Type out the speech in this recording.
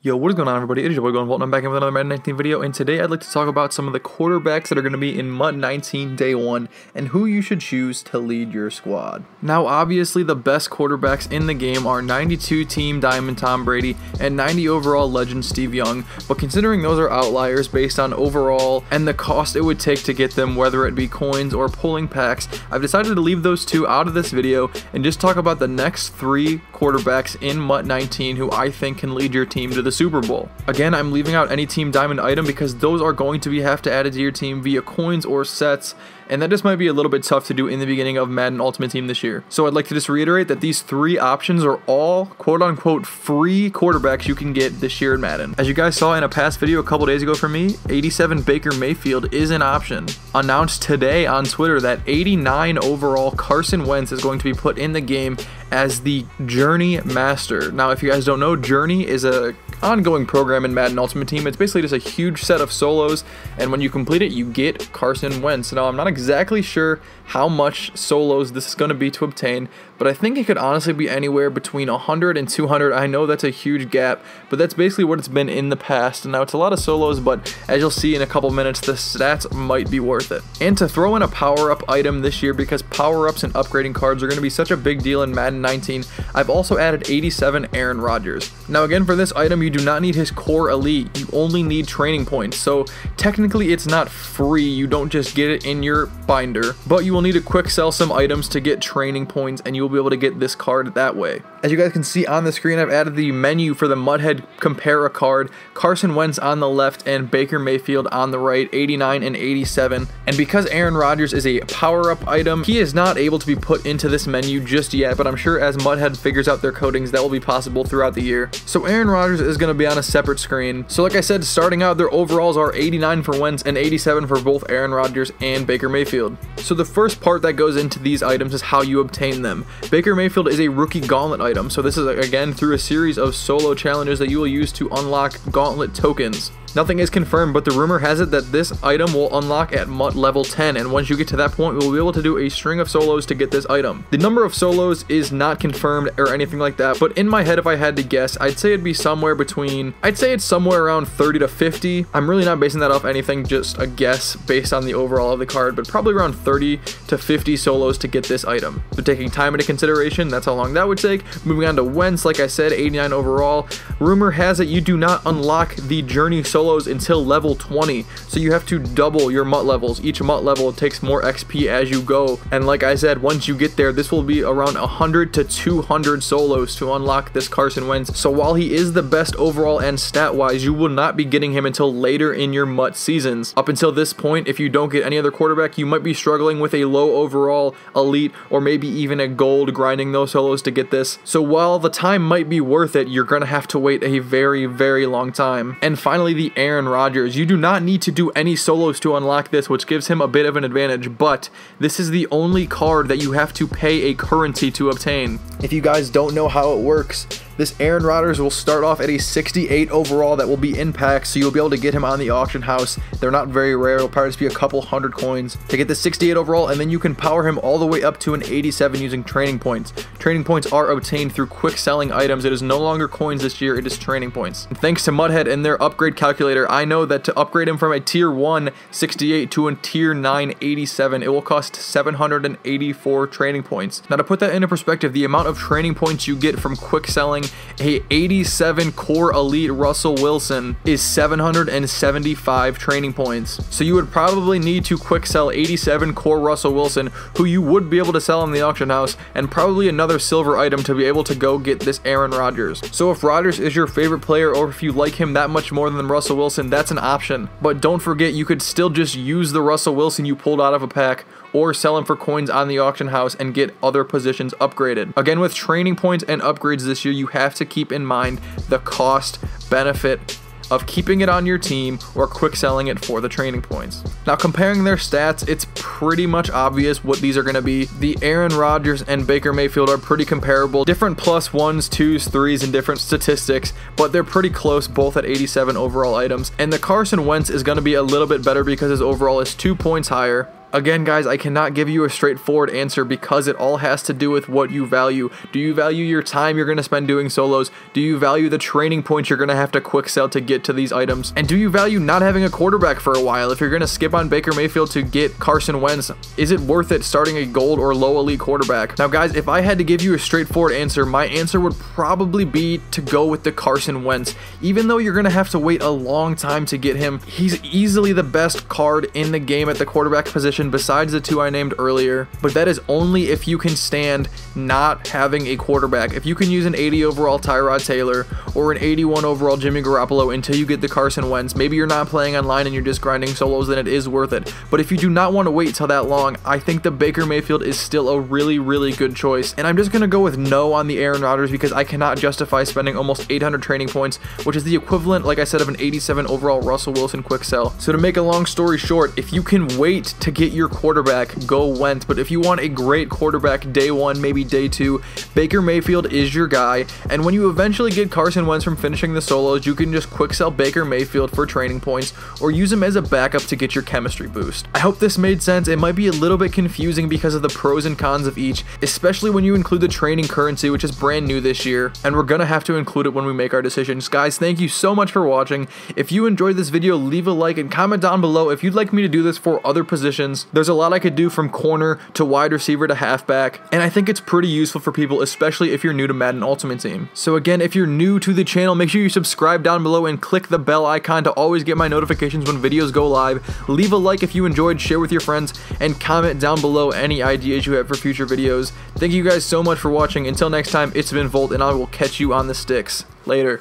Yo, what is going on, everybody? It is your boy Vault, and I'm back in with another Madden 19 video, and today I'd like to talk about some of the quarterbacks that are going to be in MUT 19 Day 1 and who you should choose to lead your squad. Now, obviously, the best quarterbacks in the game are 92 Team Diamond Tom Brady and 90 overall legend Steve Young, but considering those are outliers based on overall and the cost it would take to get them, whether it be coins or pulling packs, I've decided to leave those two out of this video and just talk about the next 3 quarterbacks in MUT 19 who I think can lead your team to the Super Bowl. Again, I'm leaving out any Team Diamond item because those are going to have to added to your team via coins or sets, and that just might be a little bit tough to do in the beginning of Madden Ultimate Team this year. So I'd like to just reiterate that these 3 options are all quote-unquote free quarterbacks you can get this year in Madden. As you guys saw in a past video a couple days ago from me, 87 Baker Mayfield is an option. Announced today on Twitter that 89 overall Carson Wentz is going to be put in the game as the Journey Master. Now, if you guys don't know, Journey is a ongoing program in Madden Ultimate Team. It's basically just a huge set of solos, and when you complete it, you get Carson Wentz. Now, I'm not exactly sure how much solos this is going to be to obtain, but I think it could honestly be anywhere between 100 and 200. I know that's a huge gap, but that's basically what it's been in the past. And now it's a lot of solos, but as you'll see in a couple minutes, the stats might be worth it. And to throw in a power-up item this year, because power-ups and upgrading cards are going to be such a big deal in Madden 19, I've also added 87 Aaron Rodgers. Now again, for this item, you do not need his core elite, you only need training points. So technically it's not free, you don't just get it in your binder, but you will need to quick sell some items to get training points, and you will be able to get this card that way. As you guys can see on the screen, I've added the menu for the Mudhead Compare a card, Carson Wentz on the left and Baker Mayfield on the right, 89 and 87. And because Aaron Rodgers is a power-up item, he is not able to be put into this menu just yet, but I'm sure as Mudhead figures out their codings, that will be possible throughout the year. So Aaron Rodgers is going to be on a separate screen. So like I said, starting out, their overalls are 89 for Wentz and 87 for both Aaron Rodgers and Baker Mayfield. So the first part that goes into these items is how you obtain them. Baker Mayfield is a rookie gauntlet item, so this is again through a series of solo challenges that you will use to unlock gauntlet tokens. Nothing is confirmed, but the rumor has it that this item will unlock at MUT level 10, and once you get to that point, we will be able to do a string of solos to get this item. The number of solos is not confirmed or anything like that, but in my head, if I had to guess, I'd say it'd be somewhere between, I'd say it's somewhere around 30 to 50. I'm really not basing that off anything, just a guess based on the overall of the card, but probably around 30 to 50 solos to get this item. So taking time into consideration, that's how long that would take. Moving on to Wentz, like I said, 89 overall. Rumor has it you do not unlock the Journey solos until level 20, so you have to double your MUT levels. Each MUT level takes more XP as you go, and like I said, once you get there, this will be around 100 to 200 solos to unlock this Carson Wentz. So while he is the best overall and stat wise, you will not be getting him until later in your MUT seasons. Up until this point, if you don't get any other quarterback, you might be struggling with a low overall elite or maybe even a gold grinding those solos to get this. So while the time might be worth it, you're gonna have to wait a very, very long time. And finally, the Aaron Rodgers. You do not need to do any solos to unlock this, which gives him a bit of an advantage, but this is the only card that you have to pay a currency to obtain. If you guys don't know how it works, this Aaron Rodgers will start off at a 68 overall that will be in packs, so you'll be able to get him on the auction house. They're not very rare, it'll probably just be a couple hundred coins to get the 68 overall, and then you can power him all the way up to an 87 using training points. Training points are obtained through quick selling items. It is no longer coins this year, it is training points. And thanks to Mudhead and their upgrade calculator, I know that to upgrade him from a tier 1 68 to a tier 9 87, it will cost 784 training points. Now to put that into perspective, the amount of training points you get from quick selling a 87 core elite Russell Wilson is 775 training points. So you would probably need to quick sell 87 core Russell Wilson, who you would be able to sell in the auction house, and probably another silver item to be able to go get this Aaron Rodgers. So if Rodgers is your favorite player, or if you like him that much more than Russell Wilson, that's an option. But don't forget, you could still just use the Russell Wilson you pulled out of a pack, or sell him for coins on the auction house and get other positions upgraded. Again, with training points and upgrades this year, you have to keep in mind the cost benefit of keeping it on your team or quick selling it for the training points. Now, comparing their stats, it's pretty much obvious what these are going to be. The Aaron Rodgers and Baker Mayfield are pretty comparable, different +1s, 2s, 3s, and different statistics, but they're pretty close, both at 87 overall items. And the Carson Wentz is going to be a little bit better because his overall is 2 points higher. Again, guys, I cannot give you a straightforward answer because it all has to do with what you value. Do you value your time you're going to spend doing solos? Do you value the training points you're going to have to quick sell to get to these items? And do you value not having a quarterback for a while? If you're going to skip on Baker Mayfield to get Carson Wentz, is it worth it starting a gold or low elite quarterback? Now, guys, if I had to give you a straightforward answer, my answer would probably be to go with the Carson Wentz. Even though you're going to have to wait a long time to get him, he's easily the best card in the game at the quarterback position besides the two I named earlier, but that is only if you can stand not having a quarterback. If you can use an 80 overall Tyrod Taylor or an 81 overall Jimmy Garoppolo until you get the Carson Wentz, maybe you're not playing online and you're just grinding solos, then it is worth it. But if you do not want to wait till that long, I think the Baker Mayfield is still a really good choice. And I'm just going to go with no on the Aaron Rodgers because I cannot justify spending almost 800 training points, which is the equivalent, like I said, of an 87 overall Russell Wilson quick sell. So to make a long story short, if you can wait to get your quarterback, go Wentz. But if you want a great quarterback day one, maybe day two, Baker Mayfield is your guy. And when you eventually get Carson Wentz from finishing the solos, you can just quick sell Baker Mayfield for training points or use him as a backup to get your chemistry boost. I hope this made sense. It might be a little bit confusing because of the pros and cons of each, especially when you include the training currency, which is brand new this year, and we're gonna have to include it when we make our decisions. Guys, thank you so much for watching. If you enjoyed this video, leave a like and comment down below if you'd like me to do this for other positions. There's a lot I could do from corner to wide receiver to halfback, and I think it's pretty useful for people, especially if you're new to Madden Ultimate Team. So again, if you're new to the channel, make sure you subscribe down below and click the bell icon to always get my notifications when videos go live. Leave a like if you enjoyed, share with your friends, and comment down below any ideas you have for future videos. Thank you guys so much for watching. Until next time, it's been Volt, and I will catch you on the sticks. Later.